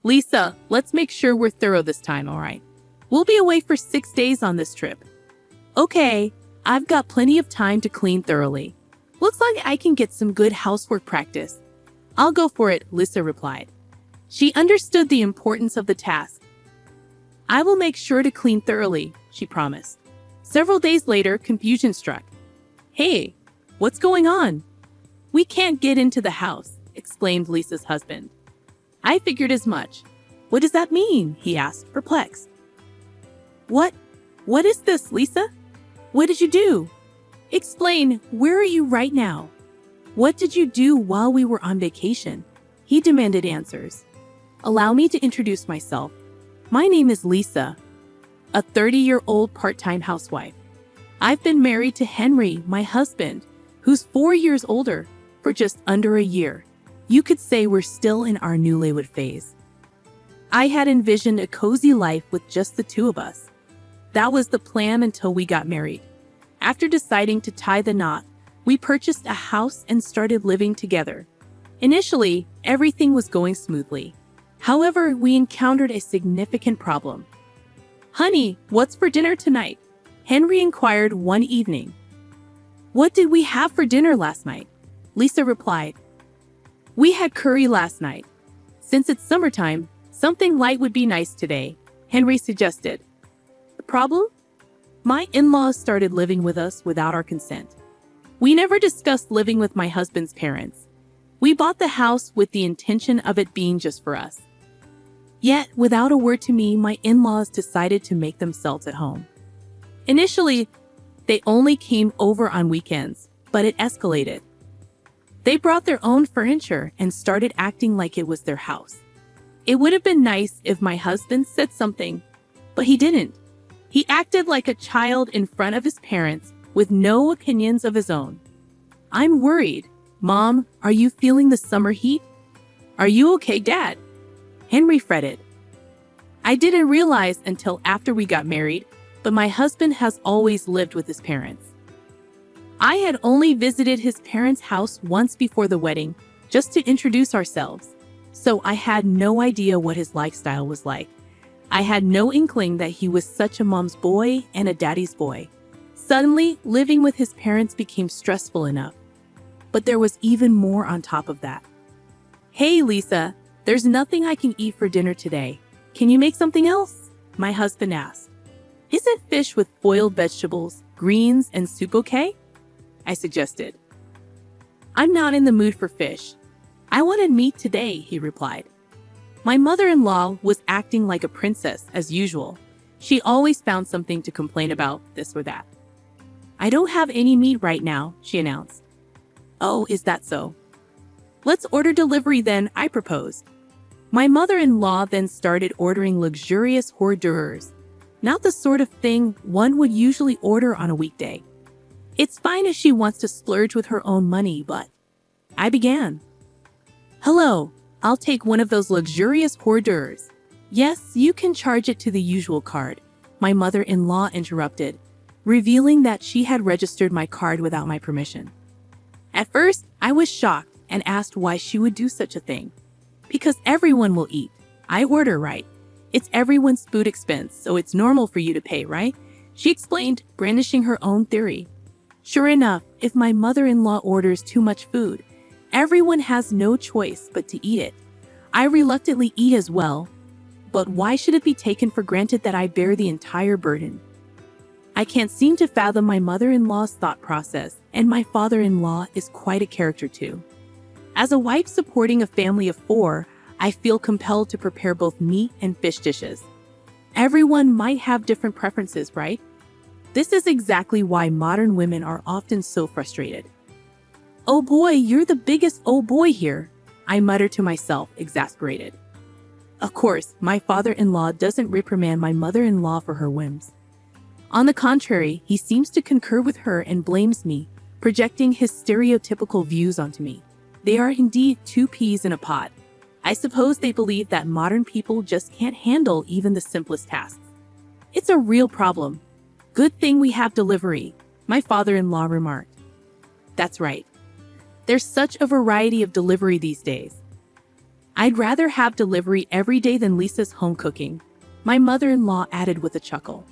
Lisa, let's make sure we're thorough this time, all right? We'll be away for 6 days on this trip. Okay, I've got plenty of time to clean thoroughly. Looks like I can get some good housework practice. I'll go for it, Lisa replied. She understood the importance of the task. I will make sure to clean thoroughly, she promised. Several days later, confusion struck. Hey, what's going on? We can't get into the house, exclaimed Lisa's husband. I figured as much. What does that mean? He asked, perplexed. What is this, Lisa? What did you do? Explain, where are you right now? What did you do while we were on vacation? He demanded answers. Allow me to introduce myself. My name is Lisa, a 30-year-old part-time housewife. I've been married to Henry, my husband, who's 4 years older, for just under a year. You could say we're still in our newlywed phase. I had envisioned a cozy life with just the two of us. That was the plan until we got married. After deciding to tie the knot, we purchased a house and started living together. Initially, everything was going smoothly. However, we encountered a significant problem. Honey, what's for dinner tonight? Henry inquired one evening. What did we have for dinner last night? Lisa replied. We had curry last night. Since it's summertime, something light would be nice today, Henry suggested. The problem? My in-laws started living with us without our consent. We never discussed living with my husband's parents. We bought the house with the intention of it being just for us. Yet, without a word to me, my in-laws decided to make themselves at home. Initially, they only came over on weekends, but it escalated. They brought their own furniture and started acting like it was their house. It would have been nice if my husband said something, but he didn't. He acted like a child in front of his parents with no opinions of his own. I'm worried. Mom, are you feeling the summer heat? Are you okay, Dad? Henry fretted. I didn't realize until after we got married, but my husband has always lived with his parents. I had only visited his parents' house once before the wedding, just to introduce ourselves, so I had no idea what his lifestyle was like. I had no inkling that he was such a mom's boy and a daddy's boy. Suddenly, living with his parents became stressful enough. But there was even more on top of that. Hey, Lisa, there's nothing I can eat for dinner today. Can you make something else? My husband asked. Isn't fish with boiled vegetables, greens, and soup okay? I suggested. I'm not in the mood for fish. I wanted meat today, he replied. My mother-in-law was acting like a princess as usual. She always found something to complain about, this or that. I don't have any meat right now, she announced. Oh, is that so? Let's order delivery then, I proposed. My mother-in-law then started ordering luxurious hors d'oeuvres, not the sort of thing one would usually order on a weekday. It's fine if she wants to splurge with her own money, but I began. Hello, I'll take one of those luxurious hors d'oeuvres. Yes, you can charge it to the usual card, my mother-in-law interrupted, revealing that she had registered my card without my permission. At first, I was shocked and asked why she would do such a thing. Because everyone will eat. I order, right? It's everyone's food expense, so it's normal for you to pay, right? She explained, brandishing her own theory. Sure enough, if my mother-in-law orders too much food, everyone has no choice but to eat it. I reluctantly eat as well, but why should it be taken for granted that I bear the entire burden? I can't seem to fathom my mother-in-law's thought process, and my father-in-law is quite a character too. As a wife supporting a family of 4, I feel compelled to prepare both meat and fish dishes. Everyone might have different preferences, right? This is exactly why modern women are often so frustrated. Oh boy, you're the biggest oh boy here, I muttered to myself, exasperated. Of course, my father-in-law doesn't reprimand my mother-in-law for her whims. On the contrary, he seems to concur with her and blames me, projecting his stereotypical views onto me. They are indeed 2 peas in a pod. I suppose they believe that modern people just can't handle even the simplest tasks. It's a real problem. Good thing we have delivery, my father-in-law remarked. That's right. There's such a variety of delivery these days. I'd rather have delivery every day than Lisa's home cooking, my mother-in-law added with a chuckle.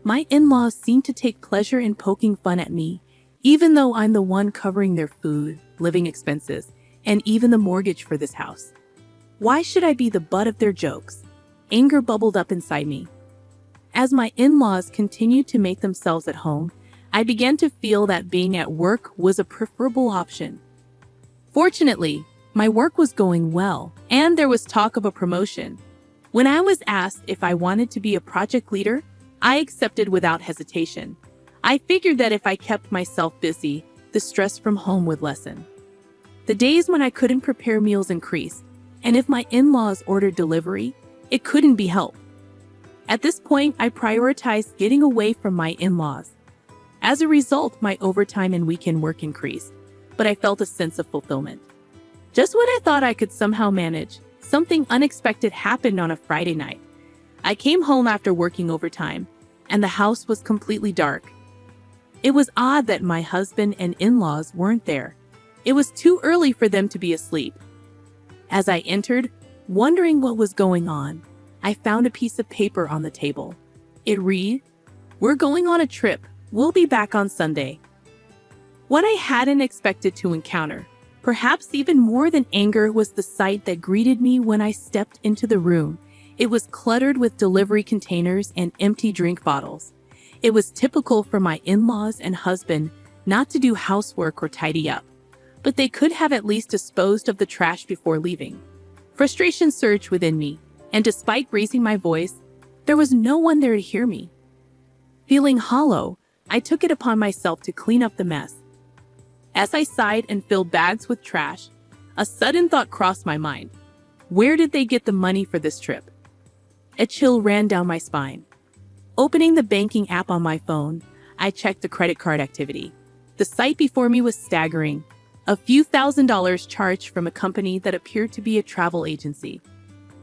My in-laws seem to take pleasure in poking fun at me, even though I'm the one covering their food, living expenses, and even the mortgage for this house. Why should I be the butt of their jokes? Anger bubbled up inside me. As my in-laws continued to make themselves at home, I began to feel that being at work was a preferable option. Fortunately, my work was going well, and there was talk of a promotion. When I was asked if I wanted to be a project leader, I accepted without hesitation. I figured that if I kept myself busy, the stress from home would lessen. The days when I couldn't prepare meals increased, and if my in-laws ordered delivery, it couldn't be helped. At this point, I prioritized getting away from my in-laws. As a result, my overtime and weekend work increased, but I felt a sense of fulfillment. Just when I thought I could somehow manage, something unexpected happened on a Friday night. I came home after working overtime, and the house was completely dark. It was odd that my husband and in-laws weren't there. It was too early for them to be asleep. As I entered, wondering what was going on, I found a piece of paper on the table. It read, "We're going on a trip. We'll be back on Sunday." What I hadn't expected to encounter, perhaps even more than anger, was the sight that greeted me when I stepped into the room. It was cluttered with delivery containers and empty drink bottles. It was typical for my in-laws and husband not to do housework or tidy up, but they could have at least disposed of the trash before leaving. Frustration surged within me, and despite raising my voice, there was no one there to hear me. Feeling hollow, I took it upon myself to clean up the mess. As I sighed and filled bags with trash, a sudden thought crossed my mind. Where did they get the money for this trip? A chill ran down my spine. Opening the banking app on my phone, I checked the credit card activity. The sight before me was staggering. A few $1,000s charged from a company that appeared to be a travel agency.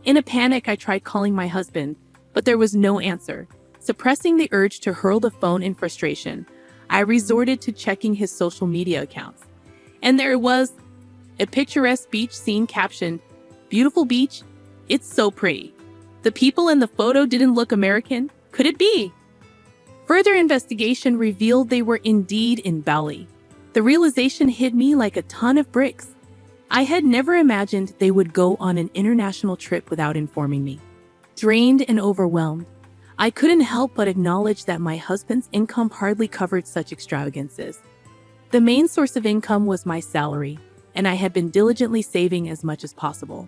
In a panic, I tried calling my husband, but there was no answer. Suppressing the urge to hurl the phone in frustration, I resorted to checking his social media accounts. And there it was, a picturesque beach scene captioned, "Beautiful beach, it's so pretty." The people in the photo didn't look American. Could it be? Further investigation revealed they were indeed in Bali. The realization hit me like a ton of bricks. I had never imagined they would go on an international trip without informing me. Drained and overwhelmed, I couldn't help but acknowledge that my husband's income hardly covered such extravagances. The main source of income was my salary, and I had been diligently saving as much as possible.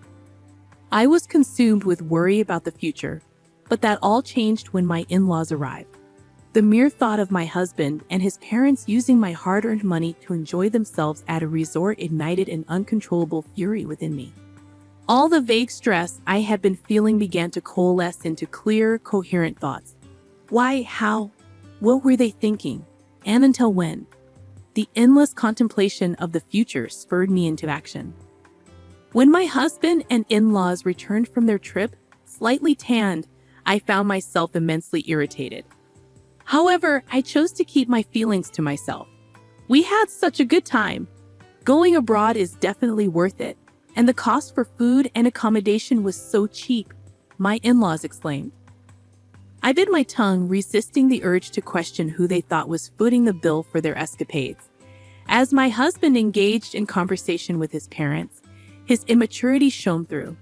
I was consumed with worry about the future, but that all changed when my in-laws arrived. The mere thought of my husband and his parents using my hard-earned money to enjoy themselves at a resort ignited an uncontrollable fury within me. All the vague stress I had been feeling began to coalesce into clear, coherent thoughts. Why? How? What were they thinking? And until when? The endless contemplation of the future spurred me into action. When my husband and in-laws returned from their trip, slightly tanned, I found myself immensely irritated. However, I chose to keep my feelings to myself. We had such a good time. Going abroad is definitely worth it, and the cost for food and accommodation was so cheap, my in-laws exclaimed. I bit my tongue, resisting the urge to question who they thought was footing the bill for their escapades. As my husband engaged in conversation with his parents, his immaturity shone through.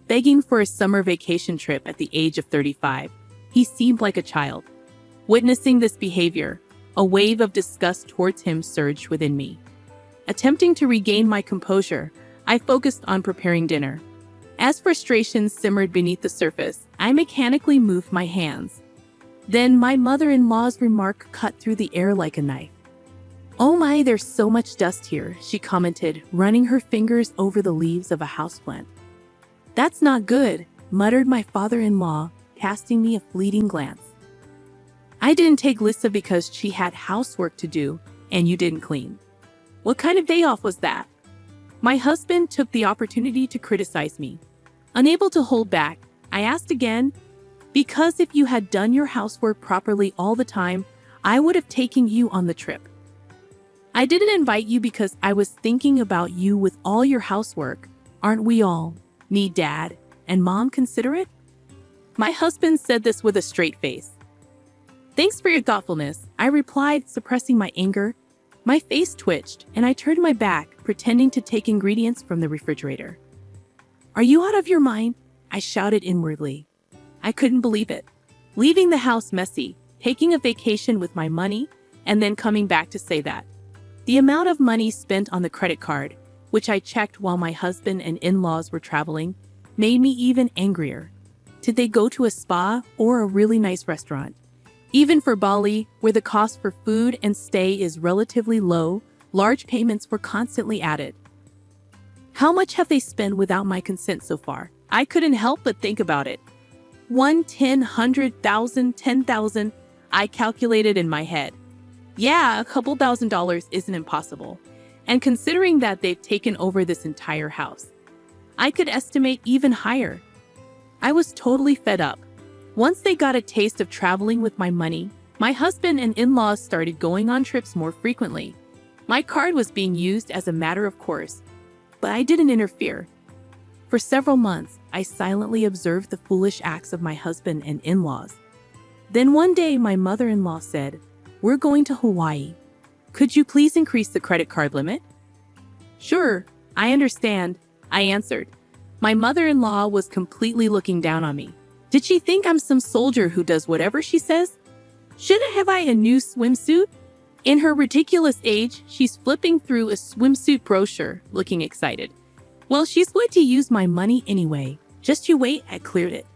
Begging for a summer vacation trip at the age of 35, he seemed like a child. Witnessing this behavior, a wave of disgust towards him surged within me. Attempting to regain my composure, I focused on preparing dinner. As frustration simmered beneath the surface, I mechanically moved my hands. Then my mother-in-law's remark cut through the air like a knife. "Oh my, there's so much dust here," she commented, running her fingers over the leaves of a houseplant. "That's not good," muttered my father-in-law, casting me a fleeting glance. "I didn't take Lisa because she had housework to do, and you didn't clean. What kind of day off was that?" My husband took the opportunity to criticize me. Unable to hold back, I asked again, "Because if you had done your housework properly all the time, I would have taken you on the trip. I didn't invite you because I was thinking about you with all your housework. Aren't we all?" Need Dad and Mom consider it? My husband said this with a straight face. Thanks for your thoughtfulness, I replied, suppressing my anger. My face twitched, and I turned my back, pretending to take ingredients from the refrigerator. Are you out of your mind? I shouted inwardly. I couldn't believe it. Leaving the house messy, taking a vacation with my money, and then coming back to say that. The amount of money spent on the credit card, which I checked while my husband and in-laws were traveling, made me even angrier. Did they go to a spa or a really nice restaurant? Even for Bali, where the cost for food and stay is relatively low, large payments were constantly added. How much have they spent without my consent so far? I couldn't help but think about it. 1, 10, 100,000, 10,000, I calculated in my head. Yeah, a couple $1,000s isn't impossible. And considering that they've taken over this entire house, I could estimate even higher. I was totally fed up. Once they got a taste of traveling with my money, my husband and in-laws started going on trips more frequently. My card was being used as a matter of course, but I didn't interfere. For several months, I silently observed the foolish acts of my husband and in-laws. Then one day, my mother-in-law said, "We're going to Hawaii. Could you please increase the credit card limit?" "Sure, I understand," I answered. My mother-in-law was completely looking down on me. Did she think I'm some soldier who does whatever she says? Shouldn't have I a new swimsuit? In her ridiculous age, she's flipping through a swimsuit brochure, looking excited. Well, she's going to use my money anyway. Just you wait, I cleared it.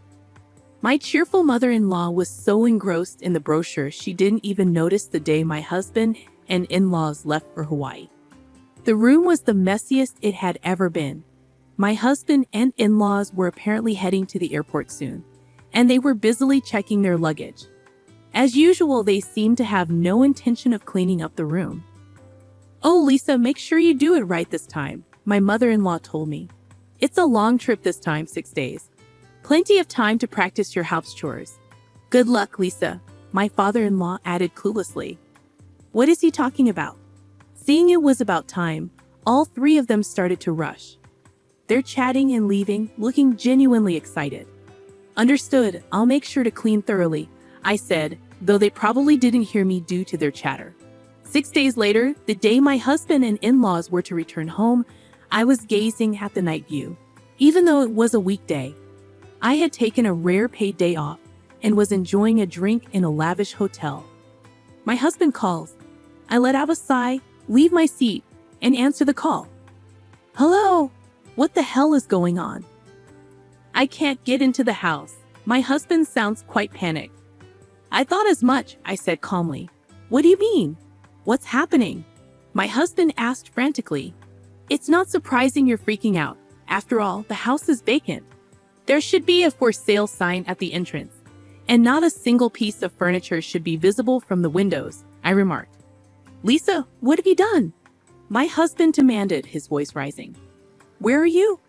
My cheerful mother-in-law was so engrossed in the brochure she didn't even notice the day my husband and in-laws left for Hawaii. The room was the messiest it had ever been. My husband and in-laws were apparently heading to the airport soon, and they were busily checking their luggage. As usual, they seemed to have no intention of cleaning up the room. "Oh, Lisa, make sure you do it right this time," my mother-in-law told me. "It's a long trip this time, 6 days. Plenty of time to practice your house chores." "Good luck, Lisa," my father-in-law added cluelessly. What is he talking about? Seeing it was about time, all three of them started to rush. They're chatting and leaving, looking genuinely excited. "Understood, I'll make sure to clean thoroughly," I said, though they probably didn't hear me due to their chatter. 6 days later, the day my husband and in-laws were to return home, I was gazing at the night view. Even though it was a weekday, I had taken a rare paid day off and was enjoying a drink in a lavish hotel. My husband calls. I let out a sigh, leave my seat, and answer the call. "Hello? What the hell is going on?" "I can't get into the house." My husband sounds quite panicked. "I thought as much," I said calmly. "What do you mean? What's happening?" My husband asked frantically. "It's not surprising you're freaking out. After all, the house is vacant. There should be a for sale sign at the entrance, and not a single piece of furniture should be visible from the windows," I remarked. "Lisa, what have you done?" my husband demanded, his voice rising. "Where are you?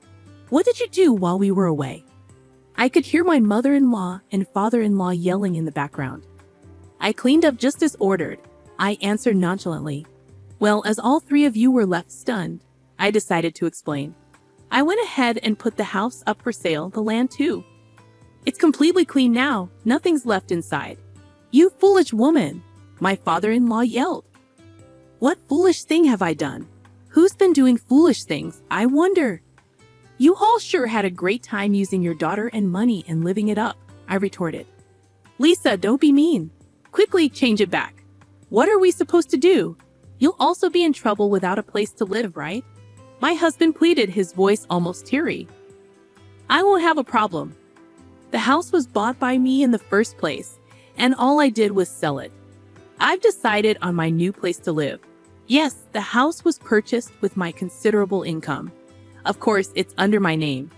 What did you do while we were away?" I could hear my mother-in-law and father-in-law yelling in the background. "I cleaned up just as ordered," I answered nonchalantly. "Well, as all three of you were left stunned," I decided to explain. "I went ahead and put the house up for sale, the land too. It's completely clean now, nothing's left inside." "You foolish woman," my father-in-law yelled. "What foolish thing have I done? Who's been doing foolish things, I wonder?" "You all sure had a great time using your daughter and money and living it up," I retorted. "Lisa, don't be mean. Quickly change it back. What are we supposed to do? You'll also be in trouble without a place to live, right?" My husband pleaded, his voice almost teary. "I won't have a problem. The house was bought by me in the first place, and all I did was sell it. I've decided on my new place to live. Yes, the house was purchased with my considerable income. Of course, it's under my name.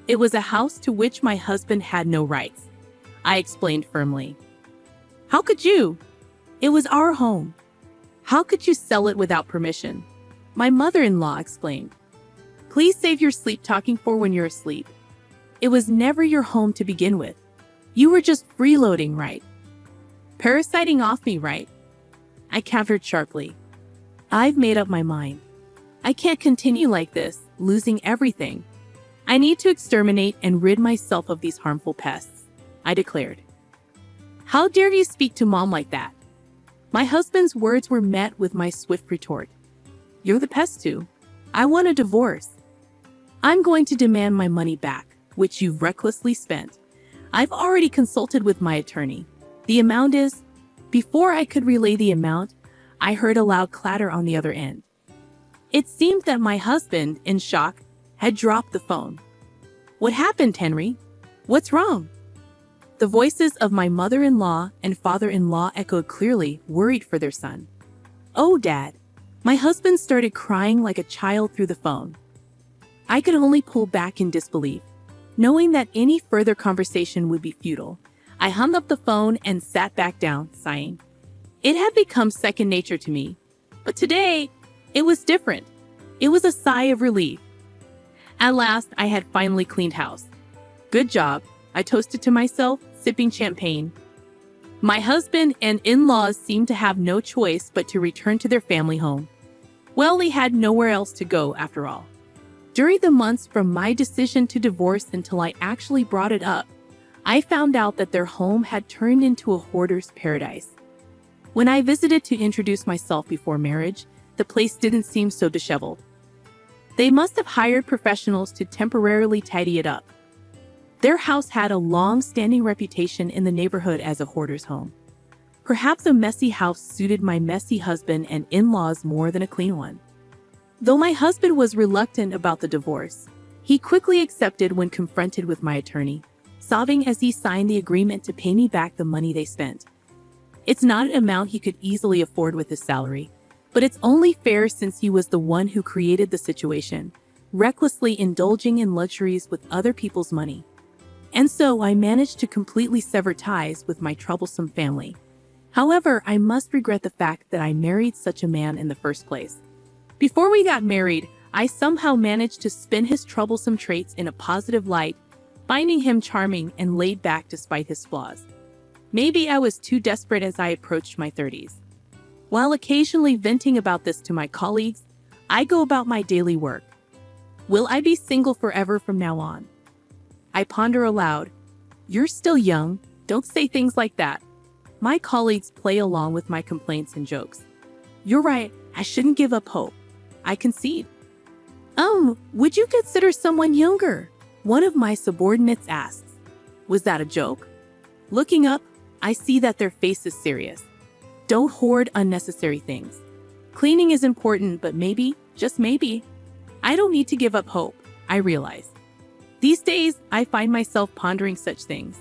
It was a house to which my husband had no rights," I explained firmly. "How could you? It was our home. How could you sell it without permission?" my mother-in-law explained. "Please save your sleep talking for when you're asleep. It was never your home to begin with. You were just freeloading, right? Parasiting off me, right?" I countered sharply. "I've made up my mind. I can't continue like this, losing everything. I need to exterminate and rid myself of these harmful pests, I declared. How dare you speak to Mom like that? My husband's words were met with my swift retort. You're the pest too. I want a divorce. I'm going to demand my money back, which you've recklessly spent. I've already consulted with my attorney. The amount is... Before I could relay the amount, I heard a loud clatter on the other end. It seemed that my husband, in shock, had dropped the phone. What happened, Henry? What's wrong? The voices of my mother-in-law and father-in-law echoed clearly, worried for their son. Oh, Dad. My husband started crying like a child through the phone. I could only pull back in disbelief. Knowing that any further conversation would be futile, I hung up the phone and sat back down, sighing. It had become second nature to me. But today, it was different. It was a sigh of relief. At last, I had finally cleaned house. Good job, I toasted to myself, sipping champagne. My husband and in-laws seemed to have no choice but to return to their family home. Well, they had nowhere else to go after all. During the months from my decision to divorce until I actually brought it up, I found out that their home had turned into a hoarder's paradise. When I visited to introduce myself before marriage, the place didn't seem so disheveled. They must have hired professionals to temporarily tidy it up. Their house had a long-standing reputation in the neighborhood as a hoarder's home. Perhaps a messy house suited my messy husband and in-laws more than a clean one. Though my husband was reluctant about the divorce, he quickly accepted when confronted with my attorney, sobbing as he signed the agreement to pay me back the money they spent. It's not an amount he could easily afford with his salary, but it's only fair since he was the one who created the situation, recklessly indulging in luxuries with other people's money. And so I managed to completely sever ties with my troublesome family. However, I must regret the fact that I married such a man in the first place. Before we got married, I somehow managed to spin his troublesome traits in a positive light, finding him charming and laid back despite his flaws. Maybe I was too desperate as I approached my 30s. While occasionally venting about this to my colleagues, I go about my daily work. Will I be single forever from now on? I ponder aloud. You're still young, don't say things like that. My colleagues play along with my complaints and jokes. You're right, I shouldn't give up hope. I concede. Would you consider someone younger? One of my subordinates asks. Was that a joke? Looking up, I see that their face is serious. Don't hoard unnecessary things. Cleaning is important, but maybe, just maybe, I don't need to give up hope, I realize. These days, I find myself pondering such things.